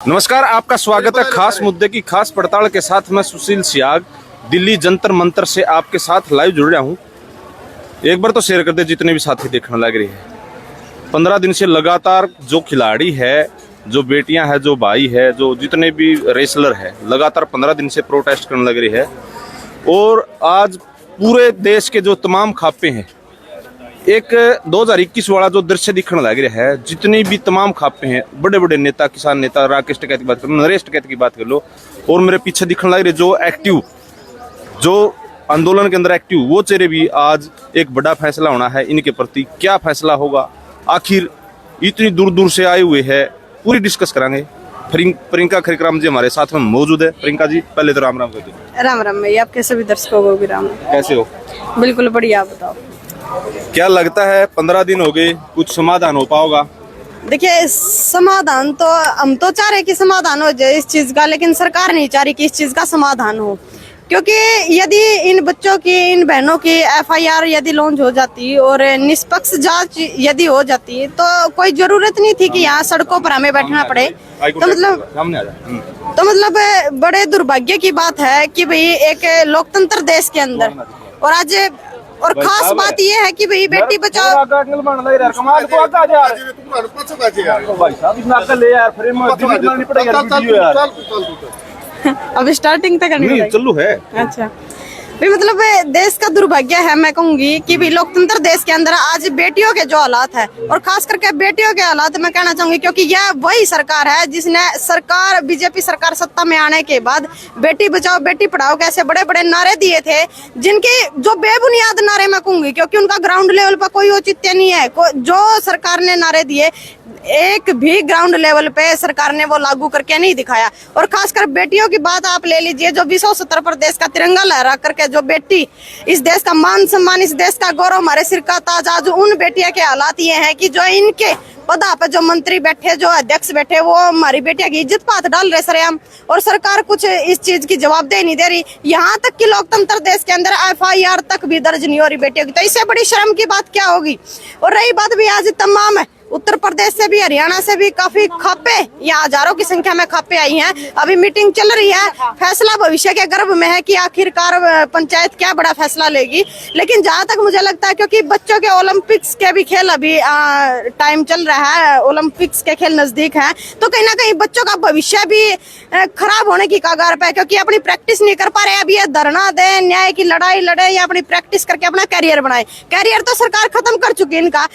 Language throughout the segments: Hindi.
नमस्कार, आपका स्वागत है खास मुद्दे की खास पड़ताल के साथ। मैं सुशील सियाग दिल्ली जंतर मंतर से आपके साथ लाइव जुड़ रहा हूं। एक बार तो शेयर कर दे जितने भी साथी देखने लग रहे हैं। 15 दिन से लगातार जो खिलाड़ी है, जो बेटियां हैं, जो भाई है, जो जितने भी रेसलर है, लगातार 15 दिन से प्रोटेस्ट करने लग रही है। और आज पूरे देश के जो तमाम खापे हैं, एक 2021 वाला जो दृश्य दिखने लग रहा है, जितनी भी तमाम खापे हैं, बड़े बड़े नेता, किसान नेता, राकेश टिकैत की बात कर लो, नरेश टिकैत की बात कर लो, और मेरे पीछे दिखने लग रहे जो एक्टिव, जो आंदोलन के अंदर एक्टिव, वो चेहरे भी आज एक बड़ा फैसला होना है इनके प्रति। क्या फैसला होगा, आखिर इतनी दूर दूर से आए हुए हैं, पूरी डिस्कस करांगे। प्रियंका खरीकराम जी हमारे साथ में मौजूद है। प्रियंका जी, पहले तो राम राम कर दो। राम राम भैया, आपके सभी दर्शकों को भी राम। कैसे हो? बिल्कुल बढ़िया, आप बताओ। क्या लगता है 15 दिन हो गए, कुछ समाधान हो पाओगा? देखिए, समाधान तो हम तो चाह रहे कि समाधान हो जाए इस चीज का, लेकिन सरकार नहीं चाह रही कि इस चीज का समाधान हो। क्योंकि यदि इन बच्चों की, इन बहनों की एफआईआर यदि लॉन्च हो जाती और निष्पक्ष जांच यदि हो जाती, तो कोई जरूरत नहीं थी कि यहाँ सड़कों पर हमें बैठना पड़े। तो मतलब बड़े दुर्भाग्य की बात है कि भाई एक लोकतंत्र देश के अंदर, और आज और खास बात यह है कि भाई बेटी बचाओ। अब स्टार्टिंग तक करनी चलू है। अच्छा भी, मतलब देश का दुर्भाग्य है, मैं कहूंगी कि भी लोकतंत्र देश के अंदर आज बेटियों के जो हालात है, और खास करके बेटियों के हालात मैं कहना चाहूंगी, क्योंकि यह वही सरकार है जिसने बीजेपी सरकार सत्ता में आने के बाद बेटी बचाओ बेटी पढ़ाओ कैसे बड़े बड़े नारे दिए थे, जिनके जो बेबुनियाद नारे मैं कहूंगी, क्योंकि उनका ग्राउंड लेवल पर कोई औचित्य नहीं है। जो सरकार ने नारे दिए, एक भी ग्राउंड लेवल पे सरकार ने वो लागू करके नहीं दिखाया। और खासकर बेटियों की बात आप ले लीजिए, जो विश्व स्तर पर देश का तिरंगा लहरा करके जो बेटी, इस देश का मान सम्मान, इस देश का गौरव, हमारे सिर का ताज, आज उन बेटियों के हालात ये हैं कि जो इनके पदा पे जो मंत्री बैठे, जो अध्यक्ष बैठे, वो हमारी बेटिया की इज्जत पात डाल रहे सरेआम, और सरकार कुछ इस चीज की जवाबदेही नहीं दे रही। यहाँ तक कि लोकतंत्र देश के अंदर एफआईआर तक भी दर्ज नहीं हो रही बेटियों की, तो इससे बड़ी शर्म की बात क्या होगी। और रही बात भी आज तमाम उत्तर प्रदेश से भी, हरियाणा से भी काफी खापे, यहाँ हजारों की संख्या में खापे आई हैं। अभी मीटिंग चल रही है, फैसला भविष्य के गर्भ में है कि आखिरकार पंचायत क्या बड़ा फैसला लेगी। लेकिन जहाँ तक मुझे लगता है, क्योंकि बच्चों के ओलंपिक्स के भी खेल अभी टाइम चल रहा है, ओलंपिक्स के खेल नजदीक हैं, तो कहीं ना कहीं बच्चों का भविष्य भी खराब होने की कगार पे है, क्योंकि अपनी प्रैक्टिस नहीं कर पा रहे। अभी ये धरना दे, न्याय की लड़ाई लड़े, या अपनी प्रैक्टिस करके अपना कैरियर बनाए। कैरियर तो सरकार खत्म कर चुकी है इनका।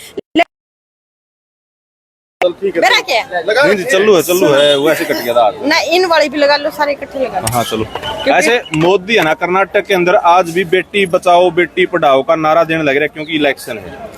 मेरा क्या नहीं, चलू है वैसे कट गया था। ना इन वाली भी लगा लो, सारे इकट्ठे लगा लो। हाँ चलो। ऐसे मोदी है ना, कर्नाटक के अंदर आज भी बेटी बचाओ बेटी पढ़ाओ का नारा देने लग रहा है, क्योंकि इलेक्शन है।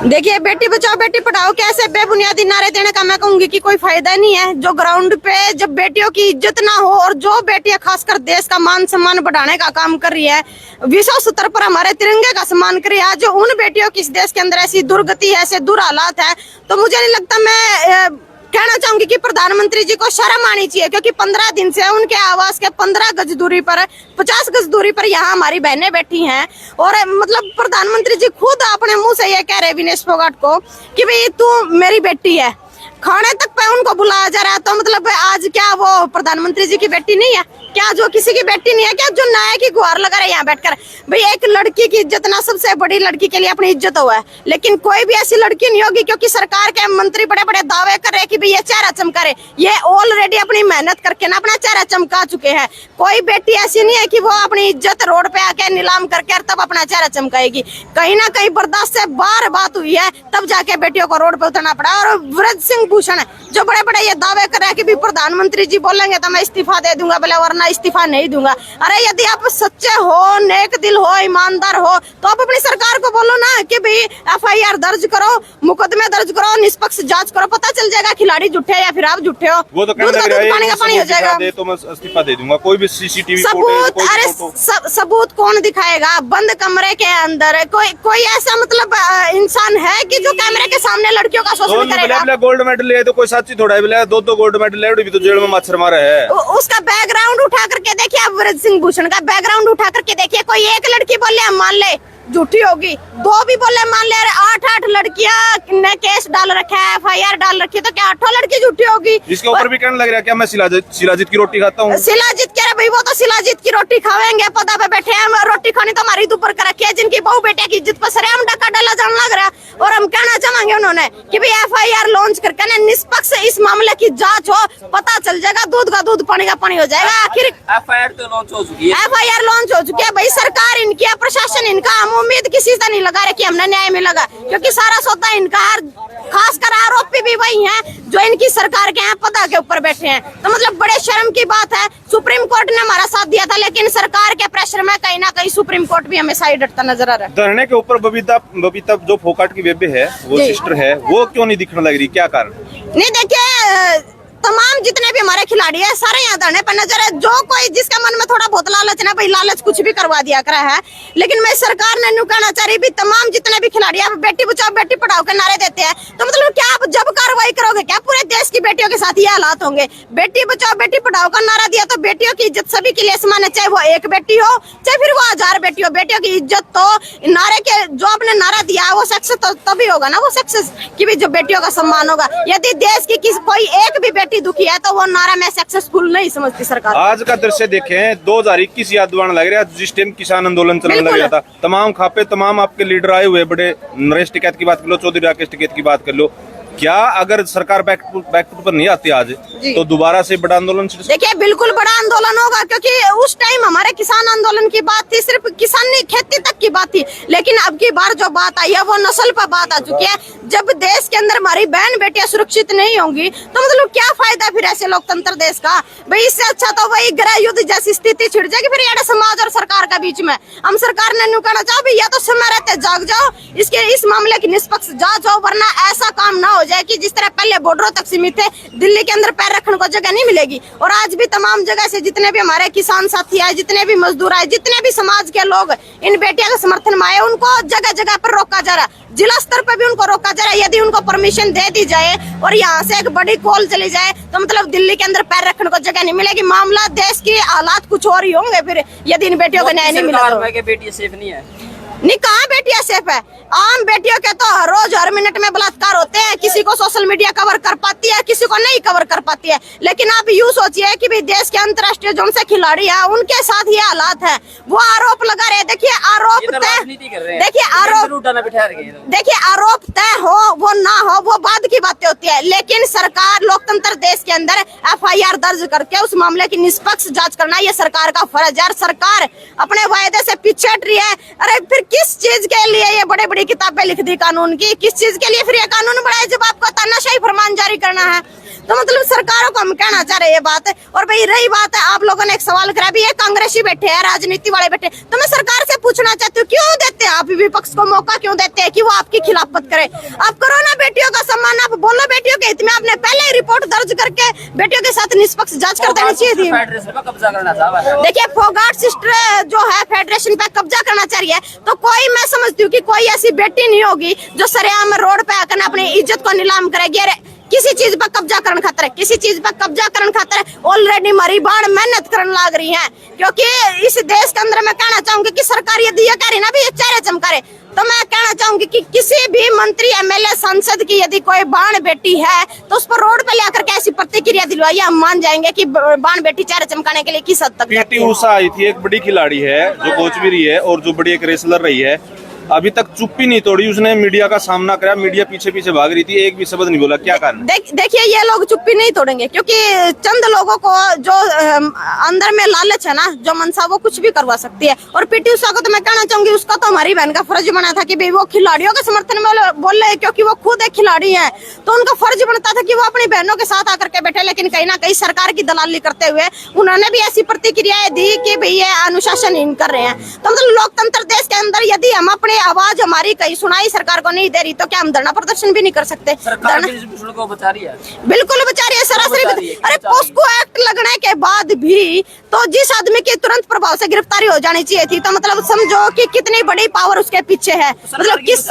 देखिए, बेटी बचाओ बेटी पढ़ाओ के ऐसे बेबुनियादी नारे देने का मैं कहूंगी कि कोई फायदा नहीं है। जो ग्राउंड पे जब बेटियों की इज्जत ना हो, और जो बेटियां खासकर देश का मान सम्मान बढ़ाने का काम कर रही है, विश्व स्तर पर हमारे तिरंगे का सम्मान कर रही है, जो उन बेटियों की इस देश के अंदर ऐसी दुर्गति है, ऐसे दूर हालात है, तो मुझे नहीं लगता, मैं कहना चाहूंगी कि प्रधानमंत्री जी को शर्म आनी चाहिए। क्योंकि 15 दिन से उनके आवास के 15 गज दूरी पर, 50 गज दूरी पर यहाँ हमारी बहनें बैठी हैं, और मतलब प्रधानमंत्री जी खुद अपने मुंह से ये कह रहे विनेश फोगाट को कि भाई तू मेरी बेटी है। खाने तक पे उनको बुलाया जा रहा है, तो मतलब आज क्या वो प्रधानमंत्री जी की बेटी नहीं है क्या? जो किसी की बेटी नहीं है क्या, जो न्याय की गुहार लगा रहे यहाँ बैठकर? भाई एक लड़की की इज्जत ना सबसे बड़ी लड़की के लिए अपनी इज्जत हुआ है, लेकिन कोई भी ऐसी लड़की नहीं होगी, क्योंकि सरकार के मंत्री बड़े बड़े दावे कर रहे हैं कि भाई ये चेहरा चमका रहे। ये ऑलरेडी अपनी मेहनत करके ना अपना चेहरा चमका चुके हैं। कोई बेटी ऐसी नहीं है कि वो अपनी इज्जत रोड पे आके नीलाम करके तब अपना चेहरा चमकाएगी। कहीं ना कहीं बर्दाश्त से बाहर बात हुई है, तब जाके बेटियों को रोड पे उतरना पड़ा। और ब्रज सिंह भूषण जो बड़े बड़े ये दावे कर रहे हैं कि भी प्रधानमंत्री जी बोलेंगे तो मैं इस्तीफा दे दूंगा, बोले वरना इस्तीफा नहीं दूंगा। अरे यदि आप सच्चे हो, नेक दिल हो, ईमानदार हो, तो आप अपनी सरकार को बोलो ना कि भाई एफआईआर दर्ज करो, मुकदमे दर्ज करो, निष्पक्ष जांच करो, पता चल जाएगा खिलाड़ी झूठे या फिर आप झूठे हो। वो तो पानी का पानी हो जाएगा। दे तो मैं इस्तीफा दे दूंगा। कोई भी सीसीटीवी सबूत, अरे सबूत कौन दिखाएगा? बंद कमरे के अंदर कोई ऐसा मतलब इंसान है कि जो कैमरे के सामने लड़कियों का शोषण करेगा? गोल्ड मेडल ले तो कोई साची थोड़ा है, दो गोल्ड मेडल ले भी तो जेल में मच्छर मारे है। उसका बैकग्राउंड उठा करके देखिए, आप ब्रज सिंह भूषण का बैकग्राउंड उठा करके देखिए। कोई एक लड़की बोले हम मान ले, झूठी होगी। दो भी बोले मान ले 8 लड़कियां ने केस डाल रखा है, FIR डाल रखी है, तो क्या 8 लड़की झूठी होगी? जिसके ऊपर भी कहने लग रहा है क्या मैं शिलाजीत की रोटी खाता हूँ। शिलाजीत कह रहे भाई वो तो शिलाजीत की रोटी खावेंगे, पता पे बैठे हैं, रोटी खानी तो हमारी ऊपर कर रखी है, जिनकी बहू बेटे की इज्जत पर सरेआम डका डाला जाने लग रहा है। और हम कहना चाहेंगे उन्होंने कि भाई FIR लॉन्च करके ना निष्पक्ष इस मामले की जांच हो, पता चल जाएगा, दूध का दूध पानी का पानी हो जाएगा। आखिर FIR तो लॉन्च हो चुकी है, FIR लॉन्च हो चुकी है भाई, सरकार इनकी है, प्रशासन इनका, हम उम्मीद किसी से नहीं लगा रहे कि हमने न्याय मिलेगा, क्योंकि सारा सौदा इनका है। खासकर आरोपी भी वही हैं जो इनकी सरकार के हैं, पदा के ऊपर बैठे हैं। तो मतलब बड़े शर्म की बात है, सुप्रीम कोर्ट ने हमारा साथ दिया था, लेकिन सरकार के प्रेशर में कहीं ना कहीं सुप्रीम कोर्ट भी हमें साइड हटता नजर आ रहा है। धरने के ऊपर बबीता जो फोकाट की बेबे है, वो जी। सिस्टर है, वो क्यों नहीं दिखने लग रही, क्या कारण? नहीं देखिए, तमाम जितने भी हमारे खिलाड़ी है सारे यहाँ धरने पर नजर है। जो कोई जिसका मन में थोड़ा बहुत लालच ना, भाई लालच कुछ भी करवा दिया करा है, लेकिन मैं सरकार ने न्यू कहना चाह रही भी, तमाम जितने भी खिलाड़ी है बेटी बचाओ बेटी पढ़ाओ के नारे देते हैं, तो मतलब क्या आप जब कार्रवाई करोगे क्या पूरे देश की बेटियों के साथ ये हालात होंगे? बेटी बचाओ बेटी पढ़ाओ का नारा दिया तो बेटियों की इज्जत सभी के लिए समान है, चाहे वो एक बेटी हो चाहे फिर वो 1000 बेटी हो। बेटियों की इज्जत तो नारे के जो आपने नारा दिया वो सक्सेस तो तभी होगा ना, वो सक्सेस की भी जो बेटियों का सम्मान होगा। यदि देश की कोई एक भी बेटी दुखी है तो वो नारा मैं सक्सेसफुल नहीं समझती सरकार। आज का दृश्य देखें, 2021 याद दिलाने लग रहा है, जिस टाइम किसान आंदोलन चलने लग रहा था, तमाम खापे तमाम आपके लीडर आए हुए, बड़े नरेश टिकैत की बात कर लो, चौधरी राकेश टिकैत की बात कर लो, क्या अगर सरकार बैकफुट पर नहीं आती आज तो दोबारा से बड़ा आंदोलन? देखिए बिल्कुल बड़ा आंदोलन होगा, क्योंकि उस टाइम हमारे किसान आंदोलन की बात थी, सिर्फ किसानी खेती तक की बात थी, लेकिन अब की बार जो बात आई है वो नस्ल पर बात आ चुकी है। जब देश के अंदर हमारी बहन बेटियां सुरक्षित नहीं होंगी तो मतलब क्या फायदा फिर ऐसे लोकतंत्र देश का? भाई इससे अच्छा तो वही गृह युद्ध जैसी स्थिति छिड़ जाएगी फिर ये समाज और सरकार का बीच में। हम सरकार ने न्यू कहना चाहो भैया तो समय रहते जाग जाओ, इस मामले की निष्पक्ष जांच हो, वरना ऐसा काम ना हो जाए कि जिस तरह पहले बॉर्डरों तक सीमित थे, दिल्ली के अंदर पैर रखने को जगह नहीं मिलेगी। और आज भी तमाम जगह से जितने भी हमारे किसान साथी आए, जितने भी मजदूर आए, जितने भी समाज के लोग इन बेटियों के समर्थन में आए, उनको जगह जगह पर रोका जा रहा है, जिला स्तर पर भी उनको रोका जा रहा है। यदि उनको परमिशन दे दी जाए और यहाँ से एक बड़ी कॉल चली जाए तो मतलब दिल्ली के अंदर पैर रखने को जगह नहीं मिलेगी। मामला देश के हालात कुछ और ही होंगे फिर यदि इन बेटियों को न्याय नहीं मिला तो। बेटी सेफ नहीं है, नहीं कहाँ बेटियां सेफ है? आम बेटियों के तो हर रोज हर मिनट में बलात्कार होते हैं, किसी को सोशल मीडिया कवर कर पाती है, किसी को नहीं कवर कर पाती है। लेकिन आप यूँ सोचिए कि भी देश के अंतर्राष्ट्रीय जोन से खिलाड़ी है, उनके साथ ये हालात है, वो आरोप लगा रहे। देखिए आरोप तय, देखिए आरोप तय हो वो ना हो वो बाद की बातें होती है, लेकिन सरकार लोकतंत्र देश के अंदर FIR दर्ज करके उस मामले की निष्पक्ष जाँच करना ये सरकार का फर्ज है। सरकार अपने वायदे से पीछे हट रही है। अरे फिर किस चीज के लिए ये बड़े बड़ी किताबें लिख दी कानून की, किस चीज के लिए फिर ये कानून बनाए जब आपको तानाशाही फरमान जारी करना है? तो मतलब सरकारों को हम कहना चाह रहे हैं ये बात। और भाई रही बात है, आप लोगों ने एक सवाल करा भी, ये कांग्रेसी बैठे हैं, राजनीति वाले बैठे, तो मैं सरकार से पूछना चाहती हूँ क्यों देते हैं आप विपक्ष को मौका, क्यों देते हैं कि वो आपकी खिलाफत करे? आप करो ना बेटियों का सम्मान, आप बोलो बेटियों के हित में, आपने पहले ही रिपोर्ट दर्ज करके बेटियों के साथ निष्पक्ष जांच कर देनी चाहिए थी। देखिए फोगाट सिस्टर जो है फेडरेशन पे कब्जा करना चाह रही है, तो कोई मैं समझती हूँ कि कोई ऐसी बेटी नहीं होगी जो सरेआम रोड पे आकर अपनी इज्जत को नीलाम करेगी। अरे किसी चीज पर कब्जा करने खातर, किसी चीज पर कब्जा करने खातर ऑलरेडी हमारी बाढ़ मेहनत करने लग रही है। क्योंकि इस देश के अंदर मैं कहना चाहूंगी कि सरकार यदि ये कह रही ना भी ये चेहरे चमकारे, तो मैं कहना चाहूंगी कि किसी भी मंत्री MLA सांसद की यदि कोई बाण बेटी है तो उस पर रोड पे लेकर के ऐसी प्रतिक्रिया दिलवाइए, हम मान जाएंगे कि बाण बेटी चेहरे चमकाने के लिए किस हद तक। PT उषा आई थी, एक बड़ी खिलाड़ी है जो कोच भी रही है और जो बड़ी एक रेसलर रही है, अभी तक चुप्पी नहीं तोड़ी, उसने मीडिया का सामना करा, मीडिया पीछे पीछे भाग रही थी, एक भी शब्द नहीं बोला, क्या कारण? देखिए ये लोग चुप्पी नहीं तोड़ेंगे, क्योंकि चंद लोगों को जो अंदर में लालच है ना, जो मनसा वो कुछ भी करवा सकती है। और PT उषा को तो मैं कहना चाहूंगी, उसका तो हमारी बहन का फर्ज बना था कि भाई वो खिलाड़ियों के समर्थन में बोल रहे, क्योंकि वो खुद एक खिलाड़ी है, तो उनका फर्ज बनता था कि वो अपनी बहनों के साथ आकर के बैठे। लेकिन कहीं ना कहीं सरकार की दलाली करते हुए उन्होंने भी ऐसी प्रतिक्रियाएं दी कि भाई ये अनुशासनहीन कर रहे हैं। तो मतलब लोकतंत्र देश के अंदर यदि हम अपनी आवाज हमारी कहीं सुनाई सरकार को नहीं दे रही तो क्या हम धरना प्रदर्शन भी नहीं कर सकते? सरकार को बचा रही है, बिल्कुल बचा रही है, सरासरी। अरे पोस्को एक्ट लगने के बाद भी तो जिस आदमी की तुरंत प्रभाव से गिरफ्तारी हो जानी चाहिए थी, तो मतलब समझो कि कितनी बड़ी पावर उसके पीछे है। मतलब किस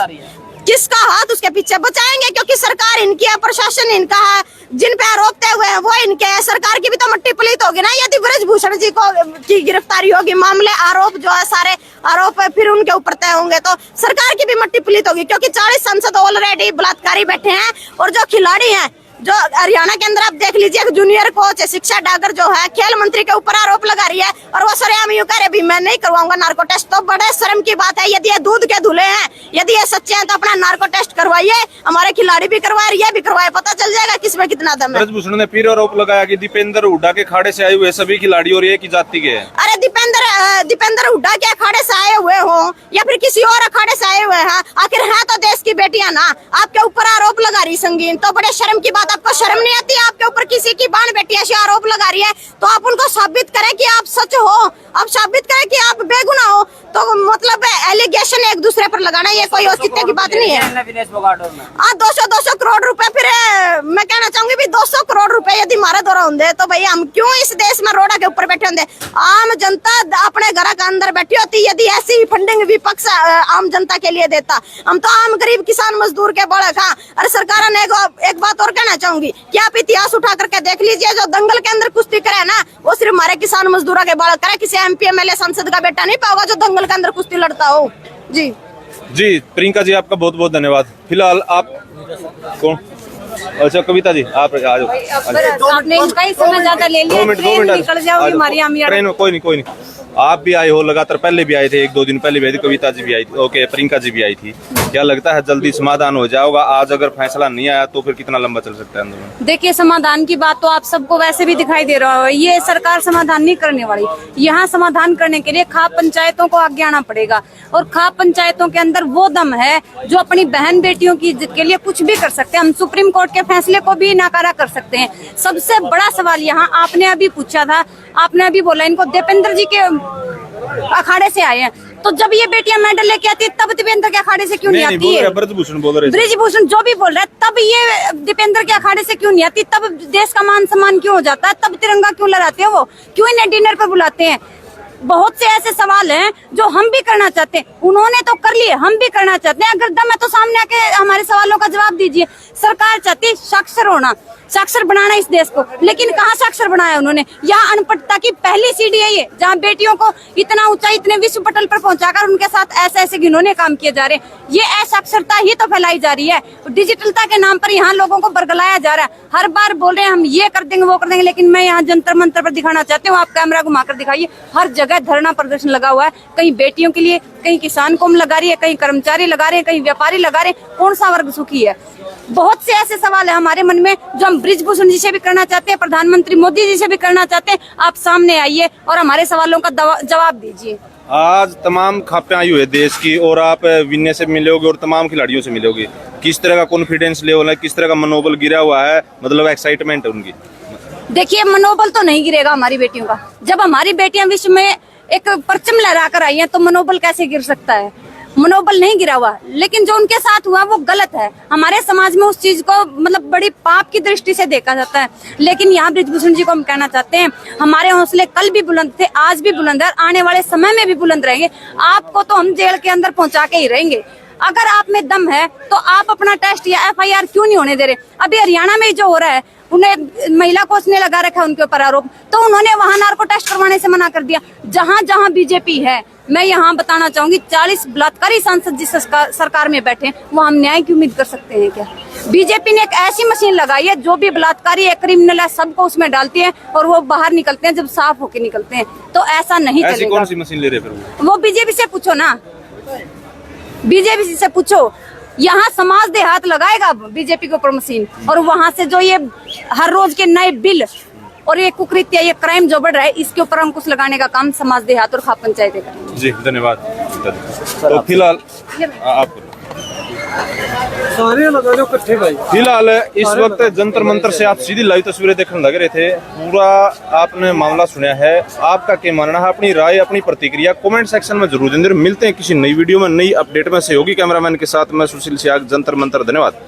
किसका हाथ उसके पीछे बचाएंगे, क्योंकि सरकार इनकी है, प्रशासन इनका है, जिन पे आरोपते हुए हैं वो इनके है। सरकार की भी तो मट्टी पलीत होगी ना यदि ब्रजभूषण जी को की गिरफ्तारी होगी, मामले आरोप जो है सारे आरोप है फिर उनके ऊपर तय होंगे तो सरकार की भी मट्टी पलीत होगी, क्योंकि 40 सांसद ऑलरेडी बलात्कारी बैठे हैं। और जो खिलाड़ी हैं जो हरियाणा के अंदर आप देख लीजिए, एक जूनियर कोच है, शिक्षा डागर जो है खेल मंत्री के ऊपर आरोप लगा रही है और वो सरेआम यूं कह रहे भी मैं नहीं करवाऊंगा नार्को टेस्ट। तो बड़े शर्म की बात है, यदि ये दूध के धुले हैं, यदि ये सच्चे हैं तो अपना नार्को टेस्ट करवाइए, हमारे खिलाड़ी भी करवाए, ये भी करवाए, पता चल जाएगा किसमें कितना दम है। ब्रजभूषण ने फिर आरोप लगाया कि दीपेंद्र हुड्डा के खाड़े से आए हुए सभी खिलाड़ी और एक ही जाति के हैं। अरे दीपेंद्र हुड्डा के अखाड़े से आए हुए हो या फिर किसी और अखाड़े से आए हुए हैं, आखिर है तो देश की बेटियां ना, आपके ऊपर आरोप लगा रही संगीन, तो बड़े शर्म की बात, आपको शर्म नहीं आती? आपके ऊपर किसी की बाण बेटियां से आरोप लगा रही है तो आप उनको साबित करें कि आप सच हो, आप साबित करें कि आप बेगुनाह हो। तो मतलब एलिगेशन एक दूसरे पर लगाना ये कोई औचित्य की बात नहीं है। हाँ 200 करोड़ रुपए, फिर मैं कहना चाहूंगी भी 200 करोड़ रुपए यदि मारा दौरा होंगे तो भाई हम क्यों इस देश में रोड़ा के ऊपर बैठे होंगे? आम जनता अपने घर के अंदर बैठी होती यदि ऐसी फंडिंग विपक्ष आम जनता के लिए देता। हम तो आम गरीब किसान मजदूर के बड़े खा। अरे सरकार ने एक बात और कहना चाहूंगी कि आप इतिहास उठा करके देख लीजिए, जो दंगल के अंदर कुश्ती करे ना वो सिर्फ हमारे किसान मजदूरों के बालक करे, किसी MP MLA सांसद का बेटा नहीं पाओगा जो दंगल के अंदर कुश्ती लड़ता हो। जी जी प्रियंका जी आपका बहुत बहुत धन्यवाद। फिलहाल आप कौन? अच्छा कविता जी आप आ जाओ। आपने इनका ही समय ज्यादा ले लिया, 2 मिनट निकल जाओगी हमारी ट्रेन में। कोई नहीं आप भी आए हो लगातार, पहले भी आए थे, 1-2 दिन पहले भी आई थी, कविता जी भी आई थी, ओके प्रियंका जी भी आई थी। क्या लगता है जल्दी समाधान हो जाएगा? आज अगर फैसला नहीं आया तो फिर कितना लंबा चल सकता है आंदोलन? देखिए समाधान की बात तो आप सबको वैसे भी दिखाई दे रहा है, ये सरकार समाधान नहीं करने वाली। यहाँ समाधान करने के लिए खाप पंचायतों को आगे आना पड़ेगा और खाप पंचायतों के अंदर वो दम है जो अपनी बहन बेटियों की इज्जत के लिए कुछ भी कर सकते हैं। हम सुप्रीम कोर्ट के फैसले को भी नकारा कर सकते हैं। सबसे बड़ा सवाल यहाँ आपने अभी पूछा था, आपने अभी बोला इनको दीपेंद्र जी के अखाड़े से आए हैं, तो जब ये बेटियां मेडल लेके आती है तब दीपेंद्र के अखाड़े से क्यों नहीं आती है? ब्रजभूषण बोल रहे, ब्रजभूषण जो भी बोल रहा है, तब ये दीपेंद्र के अखाड़े से क्यों नहीं आती? तब देश का मान सम्मान क्यों हो जाता है? तब तिरंगा क्यों लहराते हैं वो? क्यों इन्हें डिनर पर बुलाते हैं? बहुत से ऐसे सवाल हैं जो हम भी करना चाहते हैं, उन्होंने तो कर लिए, हम भी करना चाहते हैं। अगर दम है तो सामने आके हमारे सवालों का जवाब दीजिए। सरकार चाहती है साक्षर होना, साक्षर बनाना इस देश को, लेकिन कहाँ साक्षर बनाया उन्होंने? यहाँ अनपढ़ता की पहली सीढ़ी है ये, जहाँ बेटियों को इतना ऊंचाई, इतने विश्व पटल पर पहुंचाकर उनके साथ ऐसे ऐसे घिनौने काम किए जा रहे हैं। ये असाक्षरता ही तो फैलाई जा रही है। डिजिटलता के नाम पर यहाँ लोगों को बरगलाया जा रहा है। हर बार बोल रहे हैं हम ये कर देंगे वो कर देंगे, लेकिन मैं यहाँ जंतर मंतर पर दिखाना चाहती हूँ। आप कैमरा घुमाकर दिखाइए, हर जगह धरना प्रदर्शन लगा हुआ है। कहीं बेटियों के लिए, कहीं किसान कौम लगा रही है, कहीं कर्मचारी लगा रहे हैं, कहीं व्यापारी लगा रहे हैं। कौन सा वर्ग सुखी है? बहुत से ऐसे सवाल है हमारे मन में जो हम ब्रजभूषण जी से भी करना चाहते हैं, प्रधानमंत्री मोदी जी से भी करना चाहते हैं। आप सामने आइए और हमारे सवालों का जवाब दीजिए। आज तमाम खापें आई हुई है देश की और आप विनय से मिलोगे और तमाम खिलाड़ियों से मिलोगे, किस तरह का कॉन्फिडेंस लेवल है, किस तरह का मनोबल गिरा हुआ है, मतलब एक्साइटमेंट है उनकी? देखिए मनोबल तो नहीं गिरेगा हमारी बेटियों का। जब हमारी बेटियां विश्व में एक परचम लहरा कर आई हैं तो मनोबल कैसे गिर सकता है? मनोबल नहीं गिरा हुआ, लेकिन जो उनके साथ हुआ वो गलत है। हमारे समाज में उस चीज को मतलब बड़ी पाप की दृष्टि से देखा जाता है। लेकिन यहाँ ब्रजभूषण जी को हम कहना चाहते हैं, हमारे हौसले कल भी बुलंद थे, आज भी बुलंद है, आने वाले समय में भी बुलंद रहेंगे। आपको तो हम जेल के अंदर पहुंचा के ही रहेंगे। अगर आप में दम है तो आप अपना टेस्ट या FIR क्यों नहीं होने दे रहे? अभी हरियाणा में जो हो रहा है, उन्हें महिला कोच ने लगा रखा है उनके ऊपर आरोप, तो उन्होंने वहां नार्को टेस्ट करवाने से मना कर दिया। जहां जहां बीजेपी है, मैं यहाँ बताना चाहूंगी 40 बलात्कारी सांसद जिस सरकार में बैठे हैं, वो हम न्याय की उम्मीद कर सकते हैं क्या? बीजेपी ने एक ऐसी मशीन लगाई है जो भी बलात्कारी है, क्रिमिनल है, सबको उसमें डालती है और वो बाहर निकलते हैं जब साफ होके निकलते हैं। तो ऐसा नहीं ऐसी चलेगा। कौन सी मशीन ले रहे फिर वो बीजेपी से पूछो ना, बीजेपी से पूछो। यहाँ समाज दे हाथ लगाएगा बीजेपी के ऊपर मशीन, और वहां से जो ये हर रोज के नए बिल और ये कुकृत्य, ये क्राइम जो बढ़ रहा है, इसके ऊपर अंकुश लगाने का काम समाज दे हाथ और खाप पंचायतें करेंगे। जी धन्यवाद। तो फिलहाल आप फिलहाल इस वक्त जंतर मंतर से आप सीधी लाइव तस्वीरें देखने लग रहे थे। पूरा आपने मामला सुना है, आपका क्या मानना है? अपनी राय, अपनी प्रतिक्रिया कमेंट सेक्शन में जरूर दें। मिलते हैं किसी नई वीडियो में, नई अपडेट में। सहयोगी कैमरामैन के साथ मैं सुशील सियाग, जंतर मंतर। धन्यवाद।